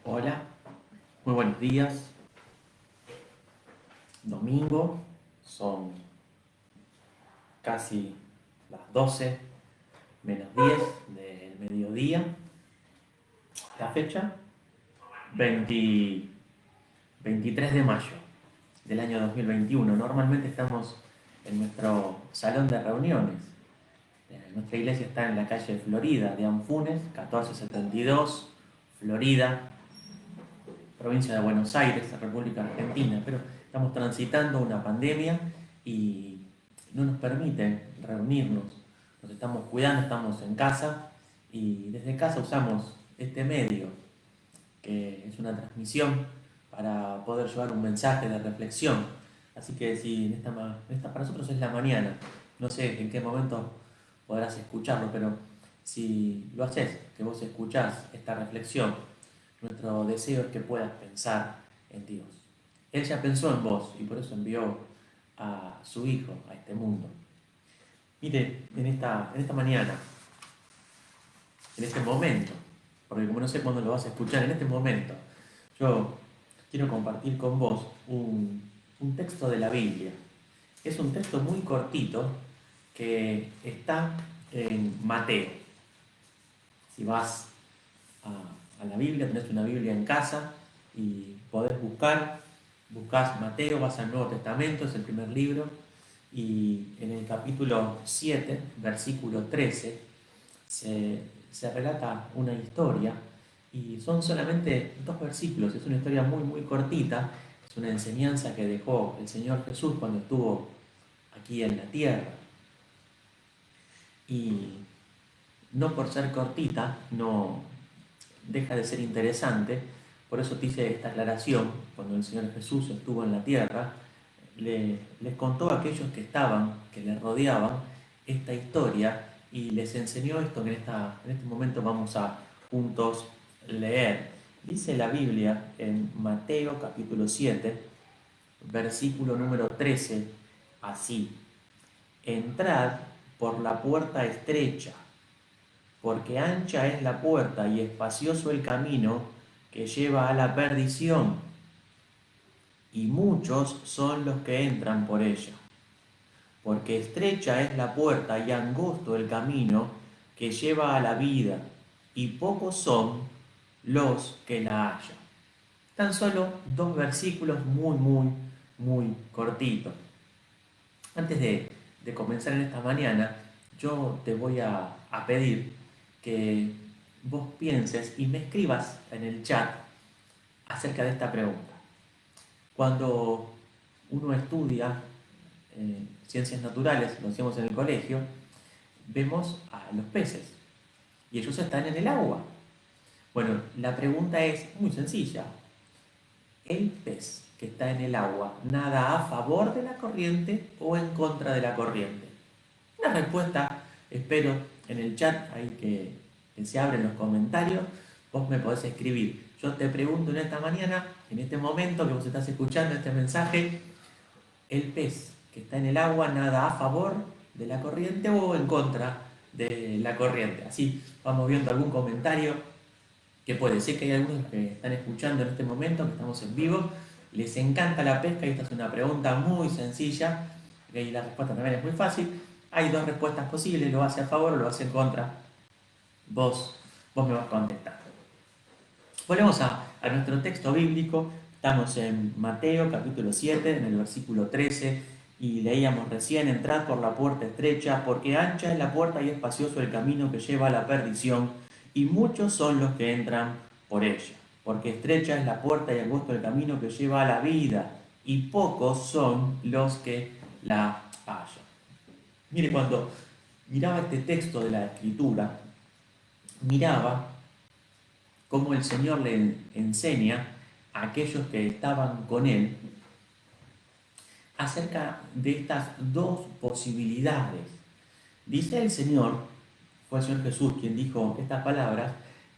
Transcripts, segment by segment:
Hola, muy buenos días. Domingo, son casi las 12 menos 10 del mediodía. La fecha, 20 23 de mayo del año 2021. Normalmente estamos en nuestro salón de reuniones. Nuestra iglesia está en la calle Florida de Anfunes, 1472, Florida, provincia de Buenos Aires, República Argentina, pero estamos transitando una pandemia y no nos permite reunirnos. Nos estamos cuidando, estamos en casa y desde casa usamos este medio, que es una transmisión para poder llevar un mensaje de reflexión. Así que si para nosotros es la mañana, no sé en qué momento podrás escucharlo, pero si lo haces, que vos escuchás esta reflexión, nuestro deseo es que puedas pensar en Dios. Él ya pensó en vos y por eso envió a su Hijo a este mundo. Mire, en esta mañana, en este momento, porque como no sé cuándo lo vas a escuchar, en este momento, yo quiero compartir con vos un texto de la Biblia. Es un texto muy cortito que está en Mateo. Si vas a la Biblia, tenés una Biblia en casa y podés buscás Mateo, vas al Nuevo Testamento, es el primer libro, y en el capítulo 7, versículo 13, se relata una historia, y son solamente 2 versículos, es una historia muy, muy cortita, es una enseñanza que dejó el Señor Jesús cuando estuvo aquí en la tierra. Y no por ser cortita, no deja de ser interesante. Por eso te hice esta aclaración. Cuando el Señor Jesús estuvo en la tierra, les contó a aquellos que estaban, que le rodeaban, esta historia y les enseñó esto que en este momento vamos a juntos leer. Dice la Biblia en Mateo capítulo 7, versículo número 13, así: entrad por la puerta estrecha, porque ancha es la puerta y espacioso el camino que lleva a la perdición, y muchos son los que entran por ella. Porque estrecha es la puerta y angosto el camino que lleva a la vida, y pocos son los que la hallan. Tan solo 2 versículos muy, muy, muy cortitos. Antes de comenzar en esta mañana, yo te voy a pedir que vos pienses y me escribas en el chat acerca de esta pregunta. Cuando uno estudia ciencias naturales, lo hacemos en el colegio, vemos a los peces y ellos están en el agua. Bueno, la pregunta es muy sencilla. ¿El pez que está en el agua nada a favor de la corriente o en contra de la corriente? Una respuesta, espero, en el chat, ahí que se abren los comentarios, vos me podés escribir. Yo te pregunto en esta mañana, en este momento que vos estás escuchando este mensaje, ¿el pez que está en el agua nada a favor de la corriente o en contra de la corriente? Así vamos viendo algún comentario que puede ser que hay algunos que están escuchando en este momento, que estamos en vivo, les encanta la pesca y esta es una pregunta muy sencilla y la respuesta también es muy fácil. Hay 2 respuestas posibles, lo hace a favor o lo hace en contra. Vos me vas contestando. Volvemos a nuestro texto bíblico. Estamos en Mateo capítulo 7, en el versículo 13, y leíamos recién: entrad por la puerta estrecha, porque ancha es la puerta y espacioso el camino que lleva a la perdición, y muchos son los que entran por ella. Porque estrecha es la puerta y angosto el camino que lleva a la vida, y pocos son los que la hallan. Mire, cuando miraba este texto de la Escritura, miraba cómo el Señor le enseña a aquellos que estaban con Él acerca de estas 2 posibilidades. Dice el Señor, fue el Señor Jesús quien dijo estas palabras,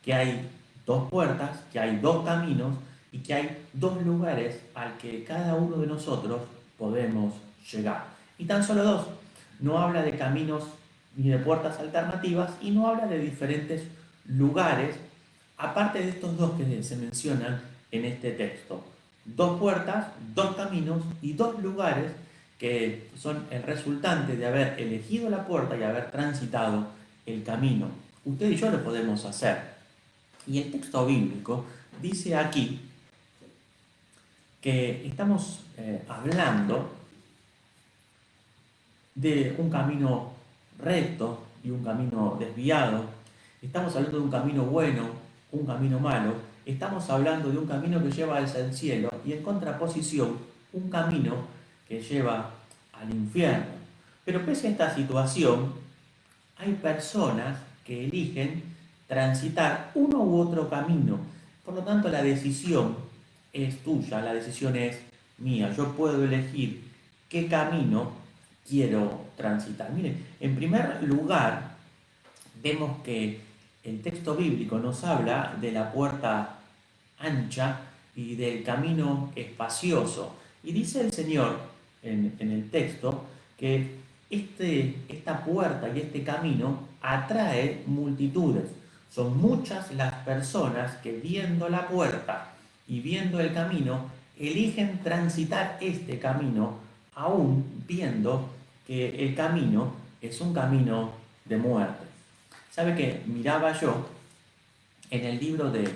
que hay 2 puertas, que hay 2 caminos y que hay 2 lugares al que cada uno de nosotros podemos llegar. Y tan solo 2. No habla de caminos ni de puertas alternativas y no habla de diferentes lugares aparte de estos dos que se mencionan en este texto. Dos puertas, dos caminos y dos lugares que son el resultante de haber elegido la puerta y haber transitado el camino. Usted y yo lo podemos hacer. Y el texto bíblico dice aquí que estamos hablando de un camino recto y un camino desviado. Estamos hablando de un camino bueno, un camino malo. Estamos hablando de un camino que lleva al cielo y en contraposición un camino que lleva al infierno. Pero pese a esta situación, hay personas que eligen transitar uno u otro camino. Por lo tanto, la decisión es tuya, la decisión es mía. Yo puedo elegir qué camino quiero transitar. Miren, en primer lugar, vemos que el texto bíblico nos habla de la puerta ancha y del camino espacioso. Y dice el Señor en el texto que esta puerta y este camino atrae multitudes. Son muchas las personas que viendo la puerta y viendo el camino, eligen transitar este camino, aún viendo que el camino es un camino de muerte. ¿Sabe qué? Miraba yo en el libro de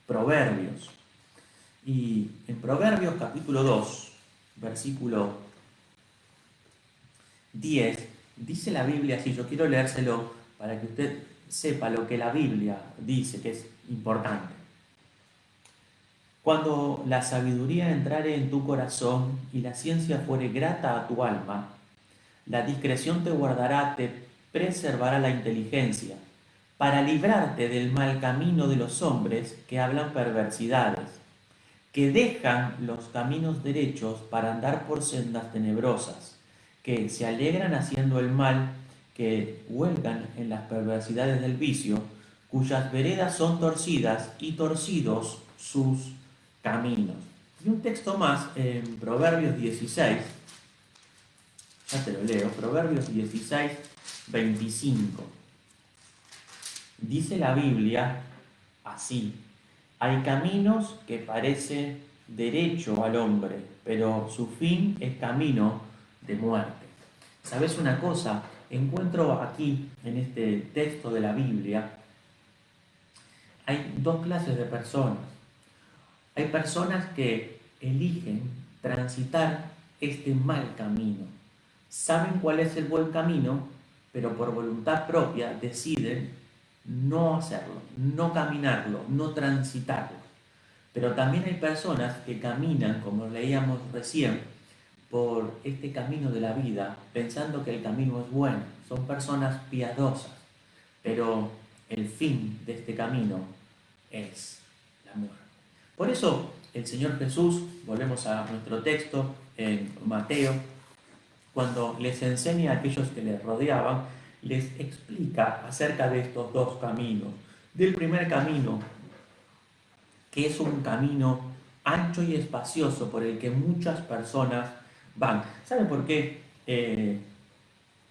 Proverbios, y en Proverbios capítulo 2, versículo 10, dice la Biblia así, yo quiero leérselo para que usted sepa lo que la Biblia dice, que es importante. Cuando la sabiduría entrare en tu corazón y la ciencia fuere grata a tu alma, la discreción te guardará, te preservará la inteligencia, para librarte del mal camino de los hombres que hablan perversidades, que dejan los caminos derechos para andar por sendas tenebrosas, que se alegran haciendo el mal, que huelgan en las perversidades del vicio, cuyas veredas son torcidas y torcidos sus caminos. Y un texto más en Proverbios 16, ya te lo leo, Proverbios 16, 25. Dice la Biblia así: hay caminos que parecen derecho al hombre, pero su fin es camino de muerte. ¿Sabes una cosa? Encuentro aquí, en este texto de la Biblia, hay dos clases de personas. Hay personas que eligen transitar este mal camino. Saben cuál es el buen camino, pero por voluntad propia deciden no hacerlo, no caminarlo, no transitarlo. Pero también hay personas que caminan, como leíamos recién, por este camino de la vida, pensando que el camino es bueno. Son personas piadosas, pero el fin de este camino es la muerte. Por eso el Señor Jesús, volvemos a nuestro texto en Mateo, cuando les enseña a aquellos que les rodeaban, les explica acerca de estos dos caminos. Del primer camino, que es un camino ancho y espacioso por el que muchas personas van. ¿Saben por qué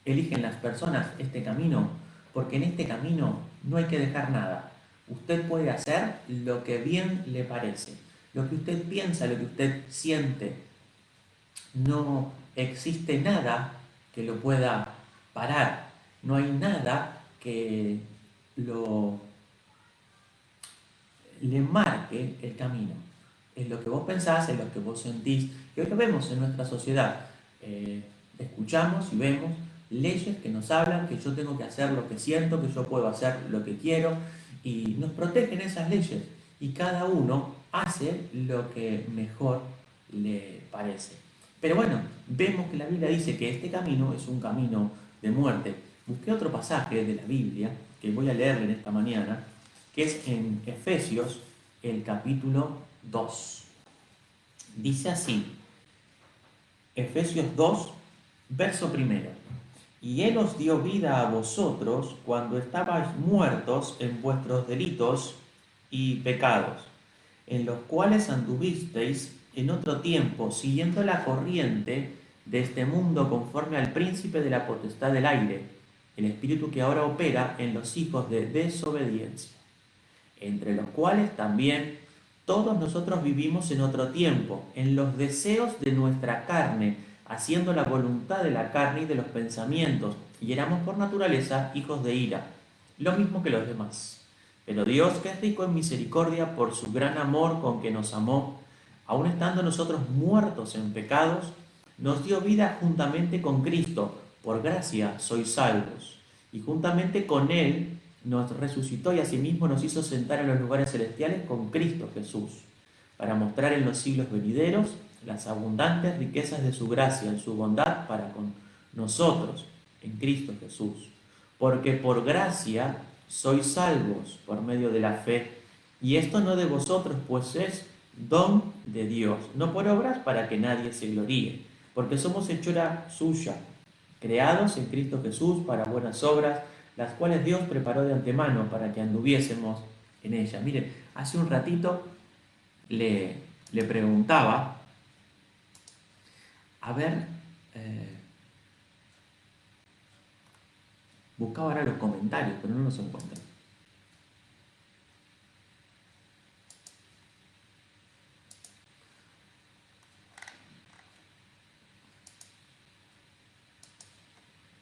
eligen las personas este camino? Porque en este camino no hay que dejar nada. Usted puede hacer lo que bien le parece, lo que usted piensa, lo que usted siente. No existe nada que lo pueda parar. No hay nada que le marque el camino. Es lo que vos pensás, es lo que vos sentís. Y hoy lo vemos en nuestra sociedad. Escuchamos y vemos leyes que nos hablan que yo tengo que hacer lo que siento, que yo puedo hacer lo que quiero, y nos protegen esas leyes. Y cada uno hace lo que mejor le parece. Pero bueno, vemos que la Biblia dice que este camino es un camino de muerte. Busqué otro pasaje de la Biblia que voy a leerle en esta mañana, que es en Efesios, el capítulo 2. Dice así, Efesios 2, verso 1. Y Él os dio vida a vosotros cuando estabais muertos en vuestros delitos y pecados, en los cuales anduvisteis en otro tiempo, siguiendo la corriente de este mundo conforme al príncipe de la potestad del aire, el espíritu que ahora opera en los hijos de desobediencia, entre los cuales también todos nosotros vivimos en otro tiempo, en los deseos de nuestra carne, haciendo la voluntad de la carne y de los pensamientos, y éramos por naturaleza hijos de ira, lo mismo que los demás. Pero Dios, que es rico en misericordia por su gran amor con que nos amó, aun estando nosotros muertos en pecados, nos dio vida juntamente con Cristo. Por gracia sois salvos. Y juntamente con Él nos resucitó y asimismo nos hizo sentar en los lugares celestiales con Cristo Jesús, para mostrar en los siglos venideros las abundantes riquezas de su gracia, en su bondad para con nosotros, en Cristo Jesús. Porque por gracia sois salvos por medio de la fe, y esto no de vosotros, pues es don de Dios, no por obras para que nadie se gloríe, porque somos hechura suya, creados en Cristo Jesús para buenas obras, las cuales Dios preparó de antemano para que anduviésemos en ellas. Miren, hace un ratito le preguntaba, a ver, buscaba ahora los comentarios, pero no los encuentro.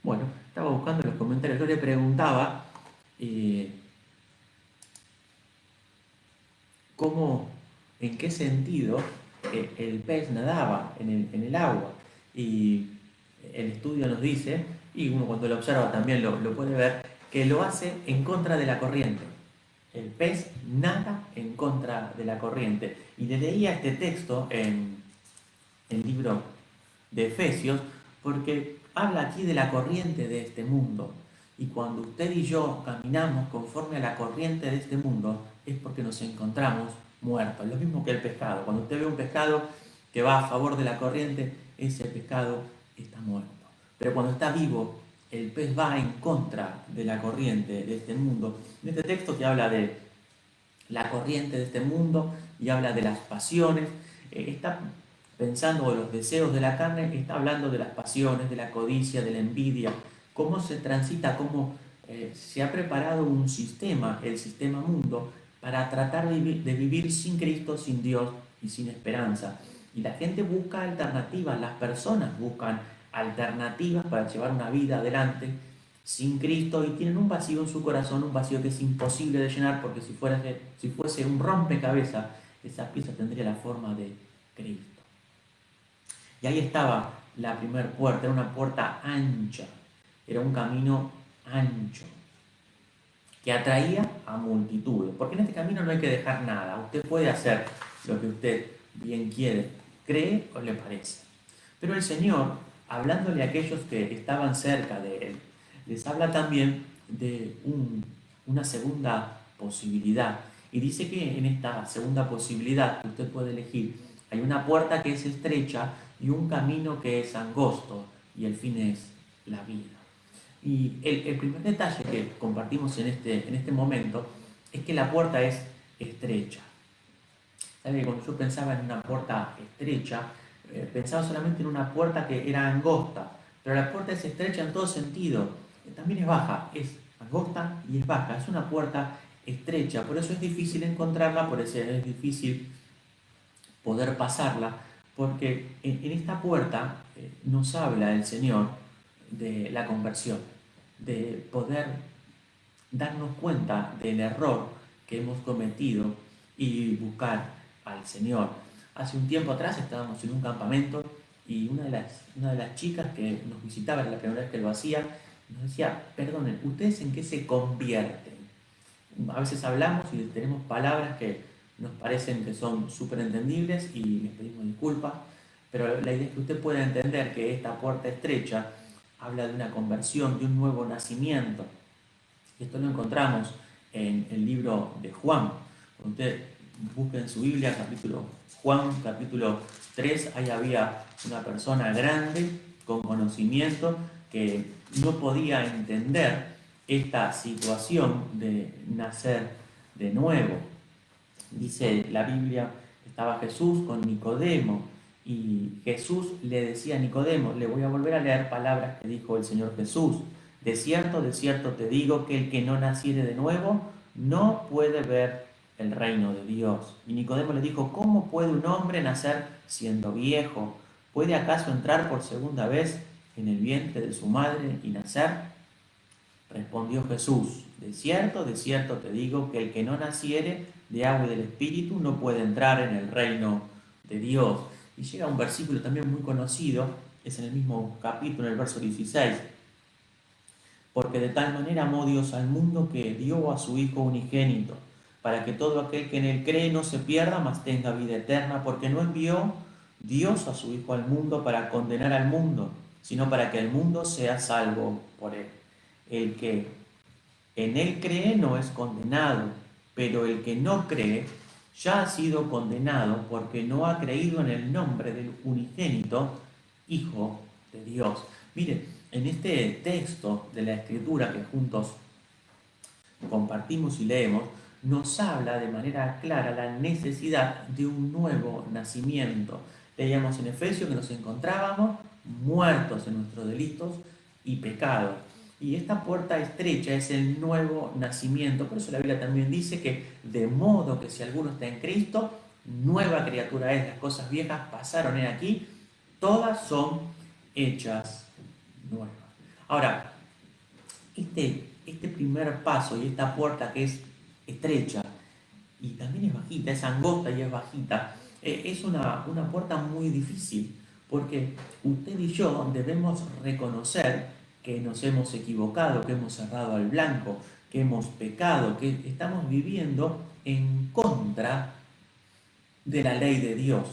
Bueno, estaba buscando los comentarios. Yo le preguntaba cómo, en qué sentido el pez nadaba en el agua. Y el estudio nos dice, y uno cuando lo observa también lo puede ver, que lo hace en contra de la corriente. El pez nada en contra de la corriente. Y le leía este texto en el libro de Efesios, porque habla aquí de la corriente de este mundo. Y cuando usted y yo caminamos conforme a la corriente de este mundo, es porque nos encontramos muertos. Lo mismo que el pescado. Cuando usted ve un pescado que va a favor de la corriente, ese pescado está muerto. Pero cuando está vivo, el pez va en contra de la corriente de este mundo. En este texto que habla de la corriente de este mundo y habla de las pasiones, está pensando en los deseos de la carne, está hablando de las pasiones, de la codicia, de la envidia, cómo se transita, cómo se ha preparado un sistema, el sistema mundo, para tratar de vivir sin Cristo, sin Dios y sin esperanza. Y la gente busca alternativas, las personas buscan alternativas para llevar una vida adelante sin Cristo y tienen un vacío en su corazón, un vacío que es imposible de llenar, porque si fuese un rompecabezas, esa pieza tendría la forma de Cristo. Y ahí estaba la primera puerta, era una puerta ancha, era un camino ancho, que atraía a multitudes, porque en este camino no hay que dejar nada, usted puede hacer lo que usted bien quiere, cree o le parece. Pero el Señor, hablándole a aquellos que estaban cerca de Él, les habla también de una segunda posibilidad. Y dice que en esta segunda posibilidad que usted puede elegir, hay una puerta que es estrecha y un camino que es angosto, y el fin es la vida. Y el primer detalle que compartimos en este momento es que la puerta es estrecha. ¿Sabe? Cuando yo pensaba en una puerta estrecha, pensaba solamente en una puerta que era angosta, pero la puerta es estrecha en todo sentido. También es baja, es angosta y es baja. Es una puerta estrecha, por eso es difícil encontrarla, por eso es difícil poder pasarla, porque en esta puerta nos habla el Señor de la conversión, de poder darnos cuenta del error que hemos cometido y buscar al Señor. Hace un tiempo atrás estábamos en un campamento y una de las chicas que nos visitaba, era la primera vez que lo hacía, nos decía, perdonen, ¿ustedes en qué se convierten? A veces hablamos y tenemos palabras que nos parecen que son súper entendibles y les pedimos disculpas, pero la idea es que usted pueda entender que esta puerta estrecha habla de una conversión, de un nuevo nacimiento. Y esto lo encontramos en el libro de Juan. Usted busque en su Biblia, Juan capítulo 3, ahí había una persona grande con conocimiento que no podía entender esta situación de nacer de nuevo. Dice la Biblia, estaba Jesús con Nicodemo y Jesús le decía a Nicodemo, le voy a volver a leer palabras que dijo el Señor Jesús. De cierto te digo que el que no naciere de nuevo no puede ver el reino de Dios. Y Nicodemo le dijo, ¿cómo puede un hombre nacer siendo viejo? ¿Puede acaso entrar por segunda vez en el vientre de su madre y nacer? Respondió Jesús, de cierto te digo que el que no naciere de agua y del Espíritu no puede entrar en el reino de Dios. Y llega un versículo también muy conocido, es en el mismo capítulo, en el verso 16. Porque de tal manera amó Dios al mundo que dio a su Hijo unigénito, para que todo aquel que en él cree no se pierda, mas tenga vida eterna, porque no envió Dios a su Hijo al mundo para condenar al mundo, sino para que el mundo sea salvo por él. El que en él cree no es condenado, pero el que no cree ya ha sido condenado porque no ha creído en el nombre del unigénito Hijo de Dios. Mire, en este texto de la Escritura que juntos compartimos y leemos, nos habla de manera clara la necesidad de un nuevo nacimiento. Leíamos en Efesios que nos encontrábamos muertos en nuestros delitos y pecados. Y esta puerta estrecha es el nuevo nacimiento. Por eso la Biblia también dice que de modo que si alguno está en Cristo, nueva criatura es. Las cosas viejas pasaron en aquí, todas son hechas nuevas. Ahora, este primer paso y esta puerta que es estrecha y también es bajita, es angosta y es bajita, es una puerta muy difícil, porque usted y yo debemos reconocer que nos hemos equivocado, que hemos cerrado al blanco, que hemos pecado, que estamos viviendo en contra de la ley de Dios.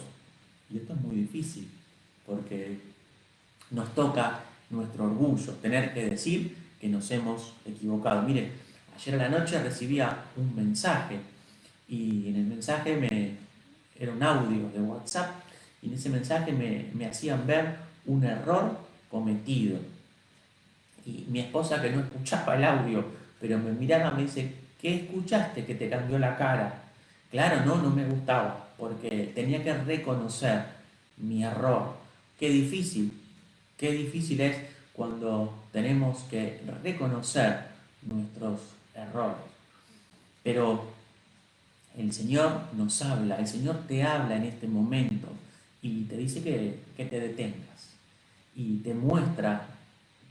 Y esto es muy difícil, porque nos toca nuestro orgullo, tener que decir que nos hemos equivocado. Mire, ayer a la noche recibía un mensaje y en el mensaje era un audio de WhatsApp y en ese mensaje me hacían ver un error cometido. Y mi esposa, que no escuchaba el audio, pero me miraba, me dice, ¿qué escuchaste que te cambió la cara? Claro, no me gustaba, porque tenía que reconocer mi error. Qué difícil es cuando tenemos que reconocer nuestros errores. Pero el Señor nos habla, el Señor te habla en este momento y te dice que te detengas y te muestra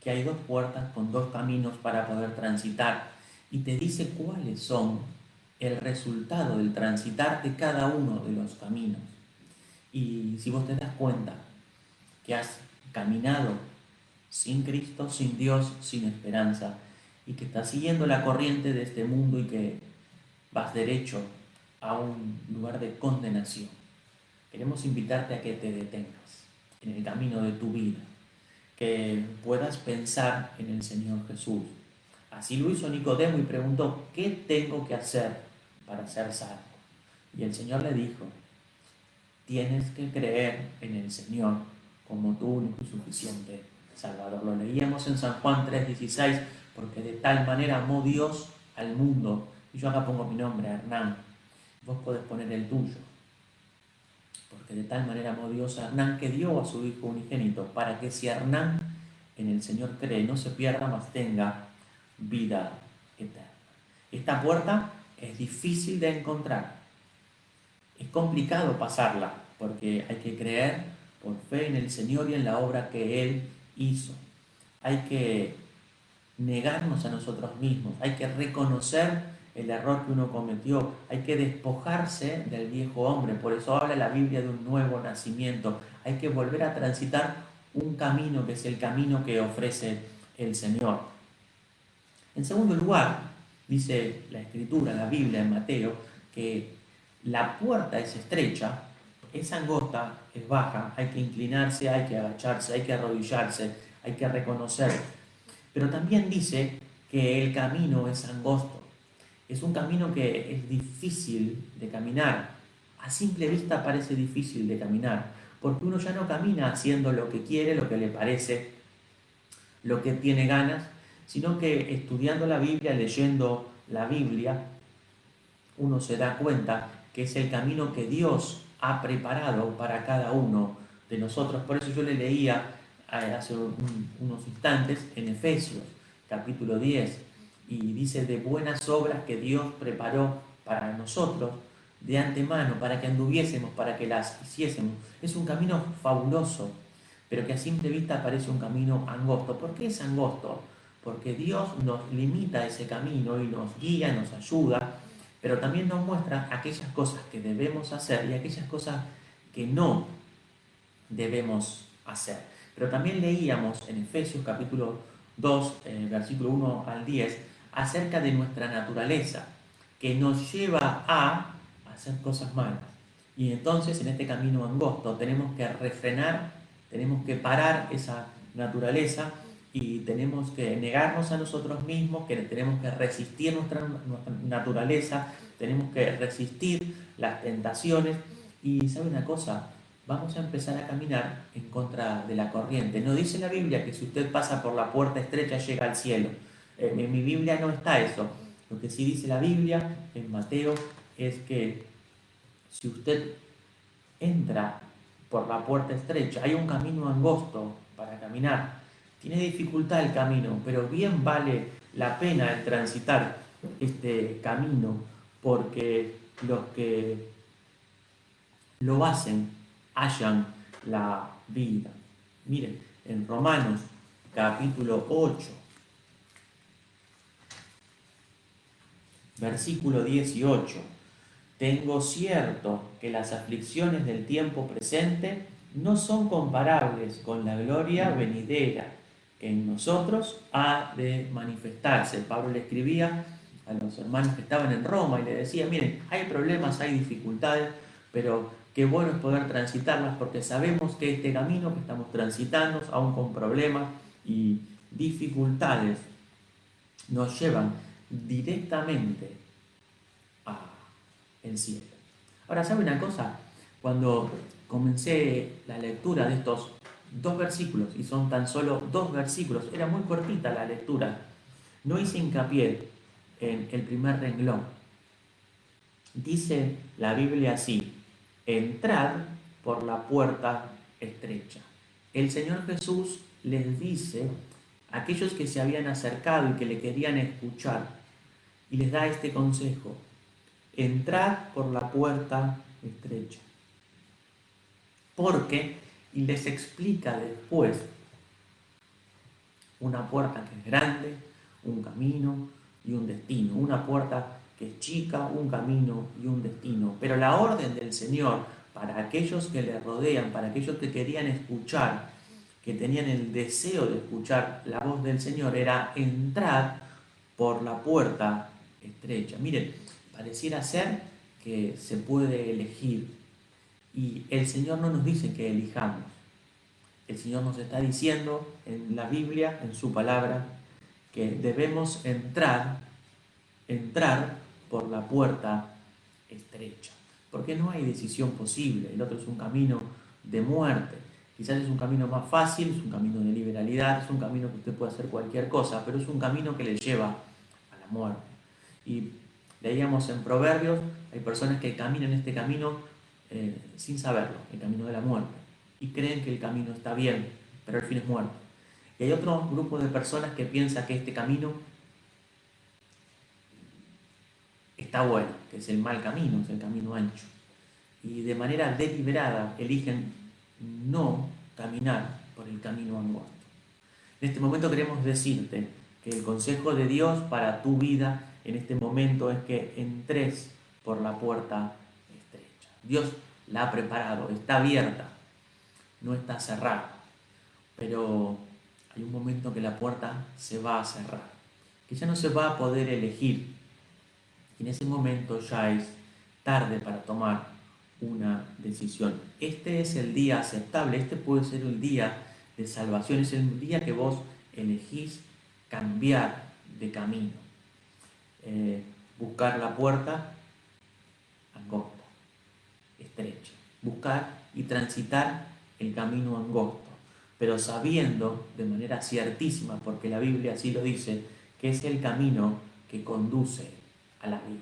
que hay dos puertas con dos caminos para poder transitar y te dice cuáles son el resultado del transitar de cada uno de los caminos. Y si vos te das cuenta que has caminado sin Cristo, sin Dios, sin esperanza, y que estás siguiendo la corriente de este mundo y que vas derecho a un lugar de condenación, queremos invitarte a que te detengas en el camino de tu vida, que puedas pensar en el Señor Jesús. Así lo hizo Nicodemo y preguntó, ¿qué tengo que hacer para ser salvo? Y el Señor le dijo, tienes que creer en el Señor como tu único y suficiente Salvador. Lo leíamos en San Juan 3:16, porque de tal manera amó Dios al mundo. Y yo acá pongo mi nombre, Hernán. Vos podés poner el tuyo. Porque de tal manera amó Dios a Hernán que dio a su Hijo unigénito, para que si Hernán en el Señor cree, no se pierda, mas tenga vida eterna. Esta puerta es difícil de encontrar. Es complicado pasarla, porque hay que creer por fe en el Señor y en la obra que Él hizo. Hay que negarnos a nosotros mismos, hay que reconocer el error que uno cometió, hay que despojarse del viejo hombre. Por eso habla la Biblia de un nuevo nacimiento. Hay que volver a transitar un camino que es el camino que ofrece el Señor. En segundo lugar, dice la Escritura, la Biblia en Mateo, que la puerta es estrecha, es angosta, es baja, hay que inclinarse, hay que agacharse, hay que arrodillarse, hay que reconocer. Pero también dice que el camino es angosto. Es un camino que es difícil de caminar. A simple vista parece difícil de caminar, porque uno ya no camina haciendo lo que quiere, lo que le parece, lo que tiene ganas, sino que estudiando la Biblia, leyendo la Biblia, uno se da cuenta que es el camino que Dios ha preparado para cada uno de nosotros. Por eso yo le leía hace unos instantes en Efesios, capítulo 10, y dice de buenas obras que Dios preparó para nosotros de antemano, para que anduviésemos, para que las hiciésemos. Es un camino fabuloso, pero que a simple vista parece un camino angosto. ¿Por qué es angosto? Porque Dios nos limita ese camino y nos guía, nos ayuda, pero también nos muestra aquellas cosas que debemos hacer y aquellas cosas que no debemos hacer. Pero también leíamos en Efesios capítulo 2, versículo 1 al 10, acerca de nuestra naturaleza, que nos lleva a hacer cosas malas. Y entonces en este camino angosto tenemos que refrenar, tenemos que parar esa naturaleza y tenemos que negarnos a nosotros mismos, que tenemos que resistir nuestra naturaleza, tenemos que resistir las tentaciones. Y ¿sabe una cosa? Vamos a empezar a caminar en contra de la corriente. No dice la Biblia que si usted pasa por la puerta estrecha llega al cielo. En mi Biblia no está eso. Lo que sí dice la Biblia en Mateo es que si usted entra por la puerta estrecha, hay un camino angosto para caminar. Tiene dificultad el camino, pero bien vale la pena el transitar este camino, porque los que lo hacen hallan la vida. Miren, en Romanos capítulo 8, versículo 18, tengo cierto que las aflicciones del tiempo presente no son comparables con la gloria venidera que en nosotros ha de manifestarse. Pablo le escribía a los hermanos que estaban en Roma y le decía, miren, hay problemas, hay dificultades, pero qué bueno es poder transitarlas porque sabemos que este camino que estamos transitando, aún con problemas y dificultades, nos llevan directamente al cielo. Ahora, ¿sabe una cosa? Cuando comencé la lectura de estos 2 versículos, y son tan solo 2 versículos, era muy cortita la lectura, no hice hincapié en el primer renglón. Dice la Biblia así: entrad por la puerta estrecha. El Señor Jesús les dice a aquellos que se habían acercado y que le querían escuchar, y les da este consejo: entrad por la puerta estrecha. Porque, y les explica después, una puerta que es grande, un camino y un destino. Una puerta que es chica, un camino y un destino. Pero la orden del Señor para aquellos que le rodean, para aquellos que querían escuchar, que tenían el deseo de escuchar la voz del Señor, era entrar por la puerta estrecha. Miren, pareciera ser que se puede elegir y el Señor no nos dice que elijamos. El Señor nos está diciendo en la Biblia, en su palabra, que debemos entrar por la puerta estrecha. Porque no hay decisión posible. El otro es un camino de muerte. Quizás es un camino más fácil, es un camino de liberalidad, es un camino que usted puede hacer cualquier cosa, pero es un camino que le lleva a la muerte. Y leíamos en Proverbios, hay personas que caminan este camino sin saberlo, el camino de la muerte, y creen que el camino está bien, pero al fin es muerte. Y hay otro grupo de personas que piensa que este camino está bueno, que es el mal camino, es el camino ancho. Y de manera deliberada eligen no caminar por el camino angosto. En este momento queremos decirte que el consejo de Dios para tu vida en este momento es que entres por la puerta estrecha. Dios la ha preparado, está abierta, no está cerrada, pero hay un momento que la puerta se va a cerrar, que ya no se va a poder elegir. Y en ese momento ya es tarde para tomar una decisión. Este es el día aceptable, este puede ser el día de salvación, es el día que vos elegís cambiar de camino. Buscar la puerta angosta, estrecha. Buscar y transitar el camino angosto, pero sabiendo de manera ciertísima, porque la Biblia así lo dice, que es el camino que conduce a la vida.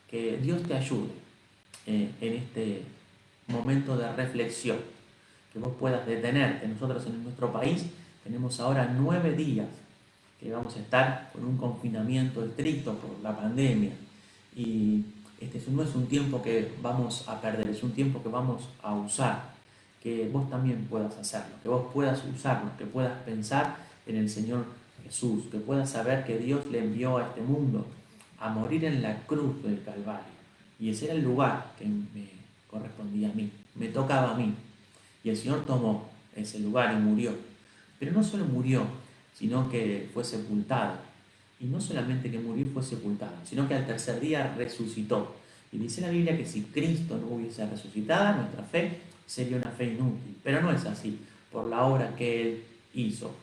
Que Dios te ayude en este momento de reflexión, que vos puedas detenerte. Nosotros en nuestro país tenemos ahora 9 días que vamos a estar con un confinamiento estricto por la pandemia y no es un tiempo que vamos a perder, es un tiempo que vamos a usar, que vos también puedas hacerlo, que vos puedas usarlo, que puedas pensar en el Señor Jesús, que puedas saber que Dios le envió a este mundo a morir en la cruz del Calvario. Y ese era el lugar que me correspondía a mí, me tocaba a mí. Y el Señor tomó ese lugar y murió. Pero no solo murió, sino que fue sepultado. Y no solamente que murió y fue sepultado, sino que al tercer día resucitó. Y dice la Biblia que si Cristo no hubiese resucitado, nuestra fe sería una fe inútil. Pero no es así, por la obra que Él hizo.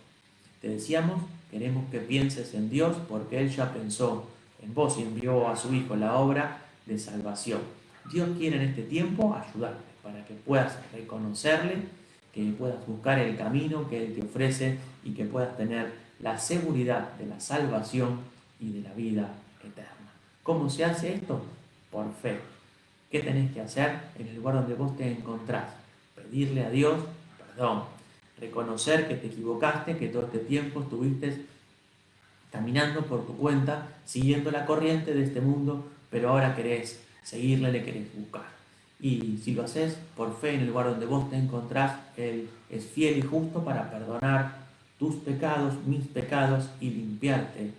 Te decíamos, queremos que pienses en Dios porque Él ya pensó en vos y envió a su Hijo la obra de salvación. Dios quiere en este tiempo ayudarte para que puedas reconocerle, que puedas buscar el camino que Él te ofrece y que puedas tener la seguridad de la salvación y de la vida eterna. ¿Cómo se hace esto? Por fe. ¿Qué tenés que hacer en el lugar donde vos te encontrás? Pedirle a Dios perdón, reconocer que te equivocaste, que todo este tiempo estuviste caminando por tu cuenta, siguiendo la corriente de este mundo, pero ahora querés seguirle, le querés buscar. Y si lo haces por fe en el lugar donde vos te encontrás, Él es fiel y justo para perdonar tus pecados, mis pecados y limpiarte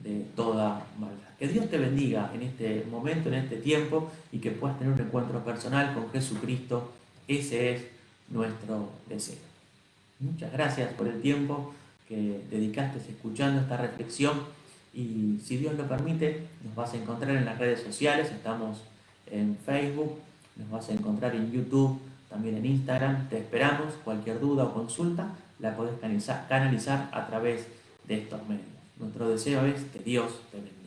de toda maldad. Que Dios te bendiga en este momento, en este tiempo, y que puedas tener un encuentro personal con Jesucristo. Ese es nuestro deseo. Muchas gracias por el tiempo que dedicaste escuchando esta reflexión y si Dios lo permite nos vas a encontrar en las redes sociales, estamos en Facebook, nos vas a encontrar en YouTube, también en Instagram, te esperamos, cualquier duda o consulta la podés canalizar a través de estos medios. Nuestro deseo es que Dios te bendiga.